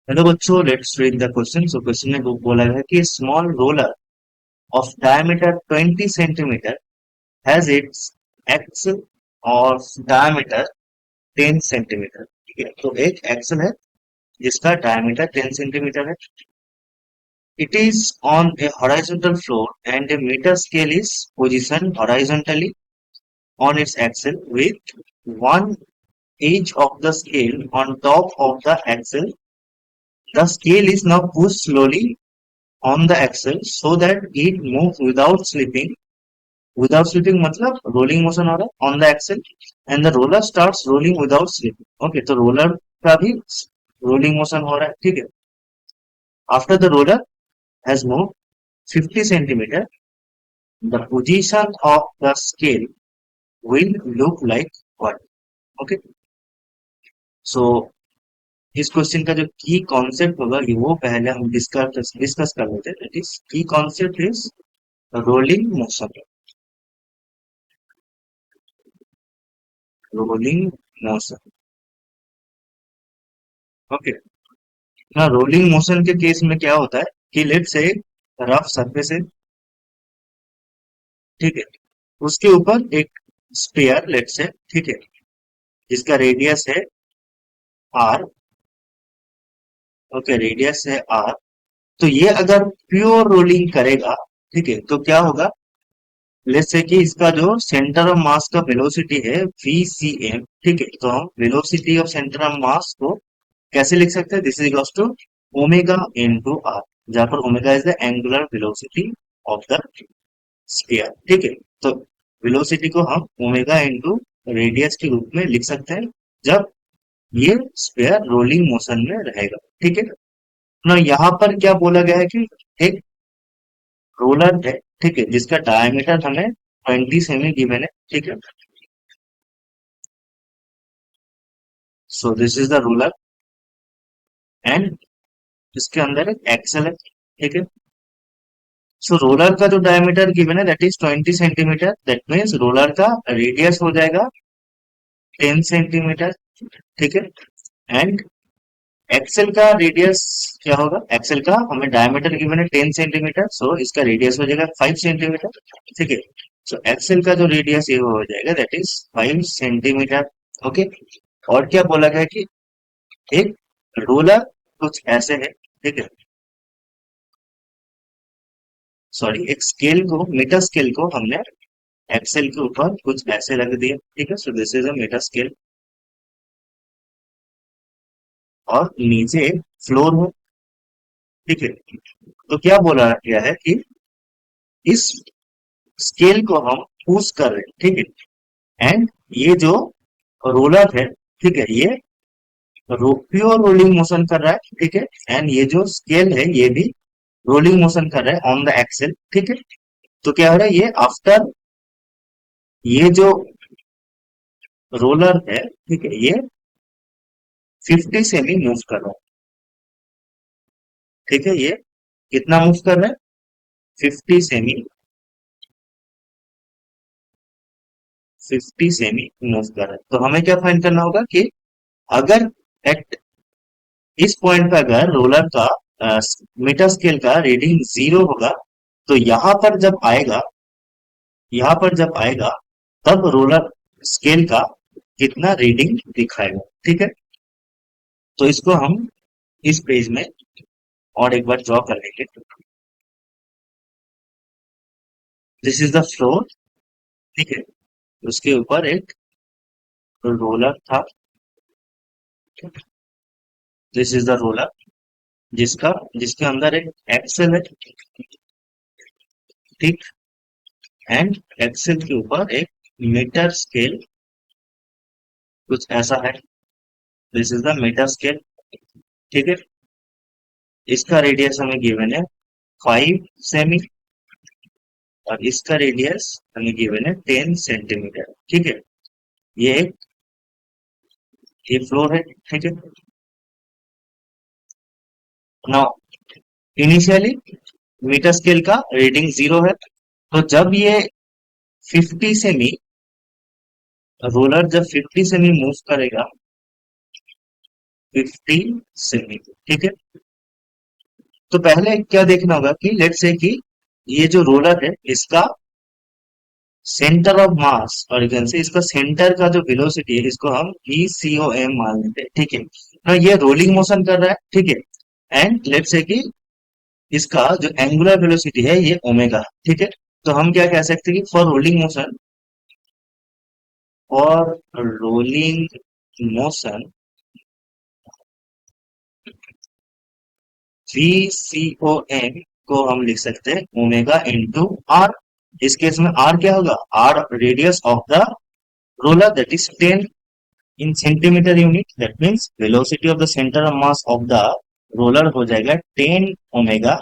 Hello बच्चों, let's read the question. So question में बोला गया है कि small roller of diameter 20 centimetre has its axle of diameter 10 centimetre. ठीक है, तो एक एक्सल है जिसका डायमीटर 10 सेंटीमीटर है। It is on a horizontal floor and a metre scale is position horizontally on its axle with one edge of the scale on top of the axle. The scale is now pushed slowly on the axle so that it moves without slipping. Without slipping मतलब rolling motion हो रहा है on the axle and the roller starts rolling without slipping. Okay, तो roller का भी rolling motion हो रहा है। ठीक है, after the roller has moved 50 centimeter, the position of the scale will look like what? Okay, so इस question का जो की कॉन्सेप्ट होगा ये वो पहले हम डिस्कस कर लेते हैं। दैट इज की concept is rolling motion. Rolling motion, okay. ना रोलिंग मोशन के केस में क्या होता है कि लेट से रफ सरफेस है, ठीक है, उसके ऊपर एक स्पेयर लेट से, ठीक है, जिसका रेडियस है आर। ओके, रेडियस है आर। तो ये अगर प्योर रोलिंग करेगा, ठीक है, तो क्या होगा, लेट्स से कि इसका जो सेंटर ऑफ मास का वेलोसिटी है VCM, ठीक है, तो हम velocity of centre of mass को कैसे लिख सकते हैं? This is equals to omega into R, जहां पर omega is the angular velocity of the sphere. ठीक है, तो वेलोसिटी को हम ओमेगा इनटू रेडियस के रूप में लिख सकते हैं जब ये स्फीयर रोलिंग मोशन में रहेगा। ठीक है ना, यहाँ पर क्या बोला गया है कि एक रोलर है, ठीक है, जिसका डायमीटर हमें 20 सेमी गिवन है। ठीक है, so this is the ruler and इसके अंदर एक एक्सल है। ठीक है, सो रोलर का जो डायमीटर गिवन है that is 20 centimetre. That means roller का रेडियस हो जाएगा 10 सेंटीमीटर। ठीक है, एंड एक्सेल का रेडियस क्या होगा? एक्सेल का हमें डायमीटर गिवन है 10 सेंटीमीटर, सो इसका रेडियस हो जाएगा 5 सेंटीमीटर। ठीक है, सो एक्सेल का जो रेडियस ये हो जाएगा दैट इज 5 सेंटीमीटर। ओके, और क्या बोला गया कि एक रोलर कुछ ऐसे है, ठीक है, सॉरी, एक स्केल को, मीटर स्केल को हमने एक्सेल के ऊपर कुछ ऐसे रख दिया। ठीक है, so this is a metre scale और नीचे फ्लोर हो। ठीक है, तो क्या बोला गया है कि इस स्केल को हम पुश कर रहे हैं। ठीक है, एंड ये जो रोलर है, ठीक है, ये प्योर रोलिंग मोशन कर रहा है। ठीक है, एंड ये जो स्केल है ये भी रोलिंग मोशन कर रहा है ऑन द एक्सेल। ठीक है, तो क्या हो रहा है, ये आफ्टर ये जो रोलर है, ठीक है, ये 50 सेमी मूव कर रहा है। ठीक है, ये कितना मूव कर रहा है? 50 सेमी, 50 सेमी मूव कर रहा है। तो हमें क्या फाइंड करना होगा कि अगर एट इस पॉइंट पे अगर रोलर का मीटर स्केल का रीडिंग 0 होगा, तो यहां पर जब आएगा तब रोलर स्केल का कितना रीडिंग दिखाएगा। ठीक है, तो इसको हम इस पेज में और एक बार ड्रॉ कर लेंगे। दिस इज द फ्लोर, ठीक है, उसके ऊपर एक रोलर था। दिस इज द रोलर जिसका जिसके अंदर एक एक्सेल है। ठीक, एंड एक्सेल के ऊपर एक मीटर स्केल कुछ ऐसा है। This is the metre scale. ठीक है, इसका रेडियस हमें गिवन है 5 सेमी और इसका रेडियस हमें गिवन है 10 सेंटीमीटर। ठीक है, ये एक ये फ्लोर है। ठीक है, नाउ इनिशियली मीटर स्केल का रीडिंग 0 है, तो जब ये 50 सेमी रोलर जब 50 सेमी मूव करेगा, 50 सेमी। ठीक है, तो पहले क्या देखना होगा कि लेट्स से कि ये जो रोलर है इसका सेंटर ऑफ मास और यू से इसका सेंटर का जो वेलोसिटी है इसको हम VCOM मान लेते हैं। ठीक है ना, ये रोलिंग मोशन कर रहा है। ठीक है, एंड लेट्स से कि इसका जो एंगुलर वेलोसिटी है ये ओमेगा। ठीक है, तो हम क्या कह सकते हैं कि फॉर रोलिंग मोशन VCOM को हम लिख सकते हैं ओमेगा इंटू आर। इस केस में आर क्या होगा, R radius of the roller that is 10 in centimetre unit. That means velocity of the centre of mass of the roller हो जाएगा 10 ओमेगा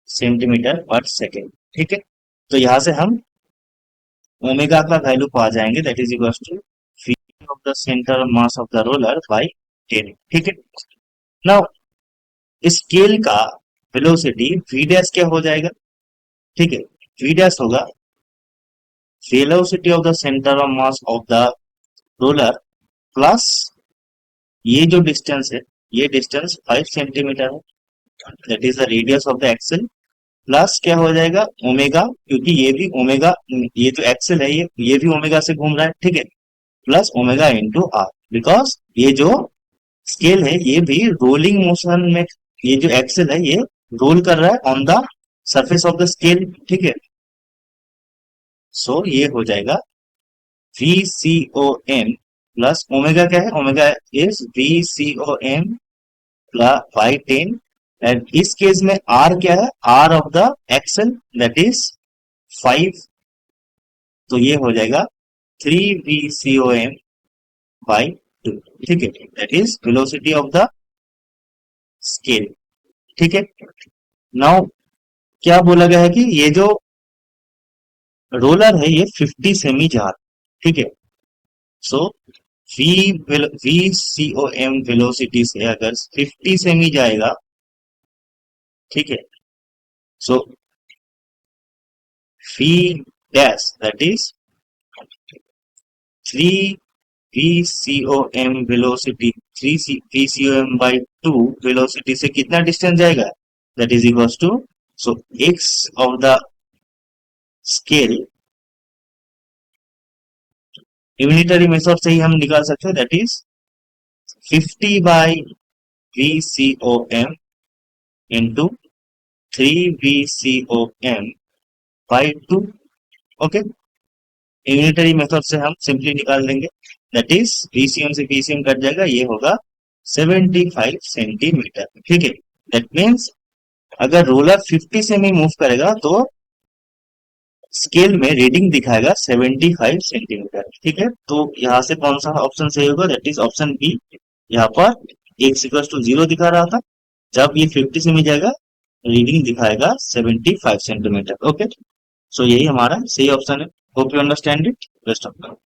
सेंटीमीटर पर सेकेंड। ठीक है, तो यहां से हम ओमेगा का वैल्यू पा जाएंगे that is equal to v of the centre of mass of the roller by 10। ठीक है, नाउ स्केल का वेलोसिटी v डैश क्या हो जाएगा। ठीक है, v डैश होगा velocity of the centre of mass of the roller plus ये जो डिस्टेंस है ये डिस्टेंस 5 सेंटीमीटर है that is the radius of the axle plus क्या हो जाएगा ओमेगा, क्योंकि ये भी ओमेगा, ये जो एक्सल है ये भी ओमेगा से घूम रहा है। ठीक है, plus omega into R, because ये जो स्केल है ये भी रोलिंग मोशन में, ये जो एक्सल है ये रोल कर रहा है on the surface of the scale. ठीक है, सो ये हो जाएगा VCOM प्लस ओमेगा क्या है, omega is VCOM plus by 10 and इस केस में आर क्या है, R of the axle that is 5। तो ये हो जाएगा 3VCOM बाई 2। ठीक है, that is velocity of the scale. ठीक है, नाउ क्या बोला गया है कि ये जो रोलर है ये 50 सेमी जा रहा है। ठीक है, सो VCOM वेलोसिटी से अगर 50 सेमी जाएगा, ठीक है, so V dash that is 3VCOM velocity 3VCOM by 2 velocity से कितना डिस्टेंस जाएगा, that is equal to, so x of the scale unitary method से ही हम निकाल सकते हैं that is 50 by VCOM into 3VCOM by 2। Okay, unitary method से हम सिंपली निकाल देंगे दैट इज VCM से VCM कट जाएगा, ये होगा 75 सेंटीमीटर। ठीक है, दैट मीन्स अगर रोलर 50 सेमी मूव करेगा तो स्केल में रीडिंग दिखाएगा 75 सेंटीमीटर। ठीक है, तो यहाँ से कौन सा ऑप्शन सही होगा, दैट इज ऑप्शन बी। यहाँ पर x=0 दिखा रहा था, जब ये 50 से मिल जाएगा रीडिंग दिखाएगा 75 सेंटीमीटर। ओके, सो यही हमारा सही ऑप्शन है। Hope you understand it. Best of luck.